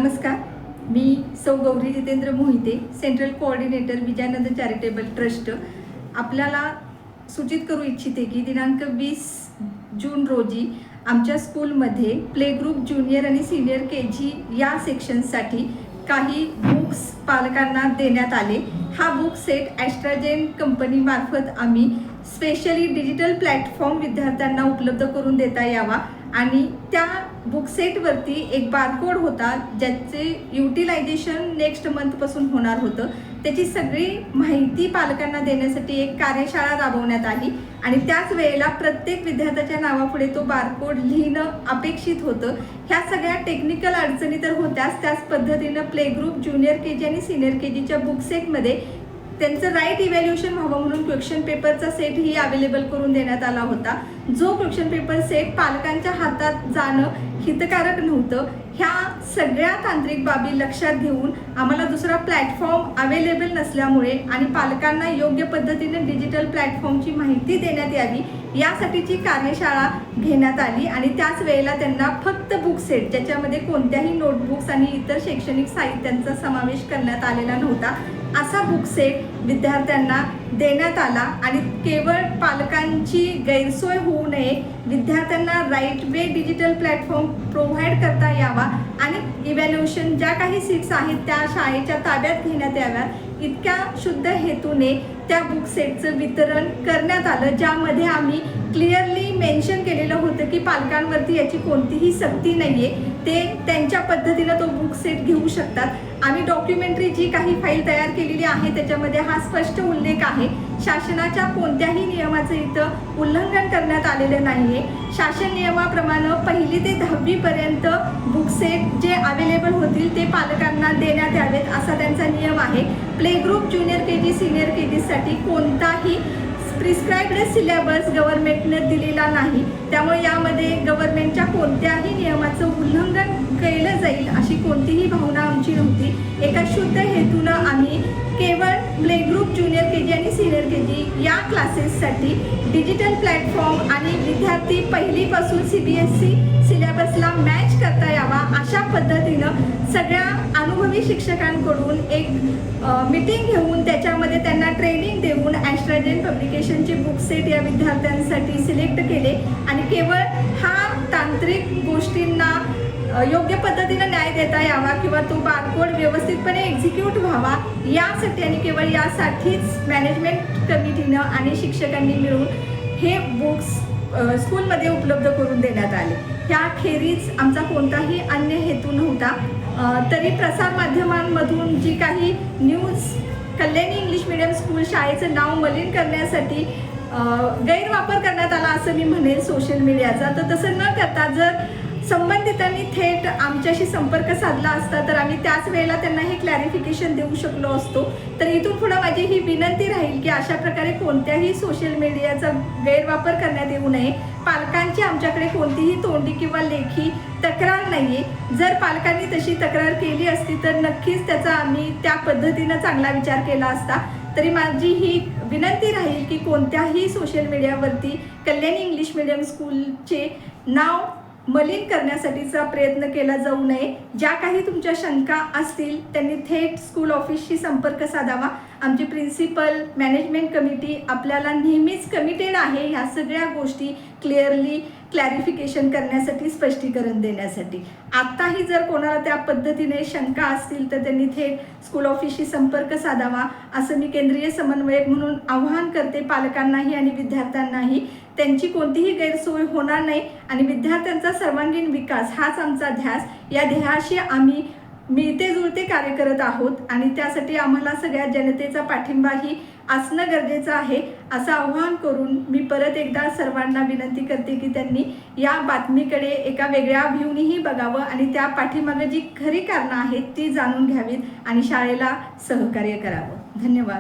नमस्कार, मी सौ Gauri Jitendra Mohite, central coordinator Vijayanand charitable trust. आपल्याला सूचित करू इच्छिते की दिनांक 20 जून रोजी आमच्या स्कूलमध्ये प्ले ग्रुप, ज्युनियर आणि सिनियर KG या सेक्शनसाठी काही बुक्स पालकांना देण्यात आले. हा बुक सेट ॲस्ट्राजेन कंपनीमार्फत आम्ही स्पेशली डिजिटल प्लॅटफॉर्म विद्यार्थ्यांना उपलब्ध करून देता यावा आणि त्या बुक सेटवरती एक बारकोड होता ज्याचे युटिलायझेशन नेक्स्ट मंथपासून होणार होतं. त्याची सगळी माहिती पालकांना देण्यासाठी एक कार्यशाळा राबवण्यात आली आणि त्याच वेळेला प्रत्येक विद्यार्थ्याच्या नावापुढे तो बारकोड लिहिणं अपेक्षित होतं. ह्या सगळ्या टेक्निकल अडचणी तर होत्याच, त्याच पद्धतीनं प्ले ग्रुप, ज्युनियर KG आणि सिनियर KGच्या बुक सेटमध्ये त्यांचं राईट इव्हॅल्युएशन व्हावं म्हणून क्वेश्चन पेपरचा सेटही अवेलेबल करून देण्यात आला होता. जो क्वेश्चन पेपर सेट पालकांच्या हातात जाणं हितकारक नव्हतं. ह्या सगळ्या तांत्रिक बाबी लक्षात घेऊन आम्हाला दुसरा प्लॅटफॉर्म अवेलेबल नसल्यामुळे आणि पालकांना योग्य पद्धतीने डिजिटल प्लॅटफॉर्मची माहिती देण्यात यावी यासाठीची कार्यशाळा घेण्यात आली आणि त्याच वेळेला त्यांना फक्त बुक सेट, ज्याच्यामध्ये कोणत्याही नोटबुक्स आणि इतर शैक्षणिक साहित्यांचा समावेश करण्यात आलेला नव्हता, असा बुक सेट विद्यार्थ्यांना देण्यात आला. आणि केवळ पालकांची गैरसोय होऊ नये, विद्यार्थ्यांना right way digital platform provide करता यावा आणि इव्हॅल्युएशन ज्या काही सीट्स आहेत त्या शाळेच्या ताब्यात घेण्यात याव्यात इतक्या शुद्ध हेतूने त्या बुक सेटचं वितरण करण्यात आलं, ज्यामध्ये आम्ही क्लिअरली मेन्शन केलेलं होतं की पालकांवरती याची कोणतीही सक्ती नाही आहे, ते त्यांच्या पद्धतीनं तो बुक सेट घेऊ शकतात. आम्ही डॉक्युमेंटरी जी काही फाईल तयार केलेली आहे त्याच्यामध्ये हा स्पष्ट उल्लेख आहे. शासनाच्या कोणत्याही नियमाचं इथं उल्लंघन करण्यात आलेलं नाही आहे. शासन नियमाप्रमाणे 1ली ते 10वीपर्यंत बुक सेट जे अवेलेबल होतील ते पालकांना देण्यात यावेत असा त्यांचा नियम आहे. Play group, junior KG, senior KGसाठी कोणताही प्रिस्क्राइब्ड सिलेबस गव्हर्नमेंटनं दिलेला नाही, त्यामुळे यामध्ये गव्हर्नमेंटच्या कोणत्याही नियमाचं उल्लंघन केलं जाईल अशी कोणतीही भावना आमची नव्हती. एका शुद्ध हेतूनं आम्ही केवळ प्ले ग्रुप, ज्युनियर KG आणि सिनियर KG या क्लासेससाठी डिजिटल प्लॅटफॉर्म आणि विद्यार्थी पहिलीपासून CBSE सिलेबसला मॅच करता यावा अशा पद्धतीनं सगळ्या अनुभवी शिक्षकांकडून एक मीटिंग घेऊन त्याच्यामध्ये त्यांना ट्रेनिंग देऊन ॲस्ट्राजेन पब्लिकेशनचे बुक सेट या विद्यार्थ्यांसाठी सिलेक्ट केले आणि केवळ हा तांत्रिक गोष्टींना योग्य पद्धतीनं न्याय देता यावा किंवा तो बारकोड व्यवस्थितपणे एक्झिक्यूट व्हावा यासाठी आणि केवळ यासाठीच मॅनेजमेंट कमिटीनं आणि शिक्षकांनी मिळून हे बुक्स स्कूलमध्ये उपलब्ध करून देण्यात आले. ह्याखेरीज आमचा कोणताही अन्य हेतू नव्हता. तरी प्रसारमाध्यमांमधून जी काही news Kalyani English medium school शाळेचं नाव मलिन करण्यासाठी गैरवापर करण्यात आला असं मी म्हणेन सोशल मीडियाचा, तर तसं न करता जर संबंधितांनी थेट आमच्याशी संपर्क साधला असता तर आम्ही त्याच वेळेला त्यांना हे क्लॅरिफिकेशन देऊ शकलो असतो. तर इथून पुढं माझी ही विनंती राहील की अशा प्रकारे कोणत्याही सोशल मीडियाचा गैरवापर करण्यात येऊ नये. पालकांची आमच्याकडे कोणतीही तोंडी किंवा लेखी तक्रार नाही आहे. जर पालकांनी तशी तक्रार केली असती तर नक्कीच त्याचा आम्ही त्या पद्धतीनं चांगला विचार केला असता. तरी माझी ही विनंती राहील की कोणत्याही सोशल मीडियावरती कल्याणी इंग्लिश मीडियम स्कूलचे नाव मलिन करण्यासाठीचा प्रयत्न केला जाऊ नये. ज्या काही तुमच्या शंका असतील त्यांनी थेट स्कूल ऑफिसशी संपर्क साधावा. आमची प्रिन्सिपल, मॅनेजमेंट कमिटी आपल्याला नेहमीच कमिटेड आहे ह्या सगळ्या गोष्टी क्लिअरली क्लॅरिफिकेशन करण्यासाठी, स्पष्टीकरण देण्यासाठी. आत्ताही जर कोणाला त्या पद्धतीने शंका असतील तर त्यांनी थेट स्कूल ऑफिसशी संपर्क साधावा असं मी केंद्रीय समन्वयक म्हणून आवाहन करते पालकांनाही आणि विद्यार्थ्यांनाही. त्यांची कोणतीही गैरसोय होणार नाही आणि विद्यार्थ्यांचा सर्वांगीण विकास हाच आमचा ध्यास. या ध्येयाशी आम्ही मिळते जुळते कार्य करत आहोत आणि त्यासाठी आम्हाला सगळ्या जनतेचा पाठिंबाही असणं गरजेचं आहे असं आवाहन करून मी परत एकदा सर्वांना विनंती करते की त्यांनी या बातमीकडे एका वेगळ्या व्ह्यूनीही बघावं आणि त्या पाठीमागे जी खरी कारणं आहेत ती जाणून घ्यावीत आणि शाळेला सहकार्य करावं. धन्यवाद.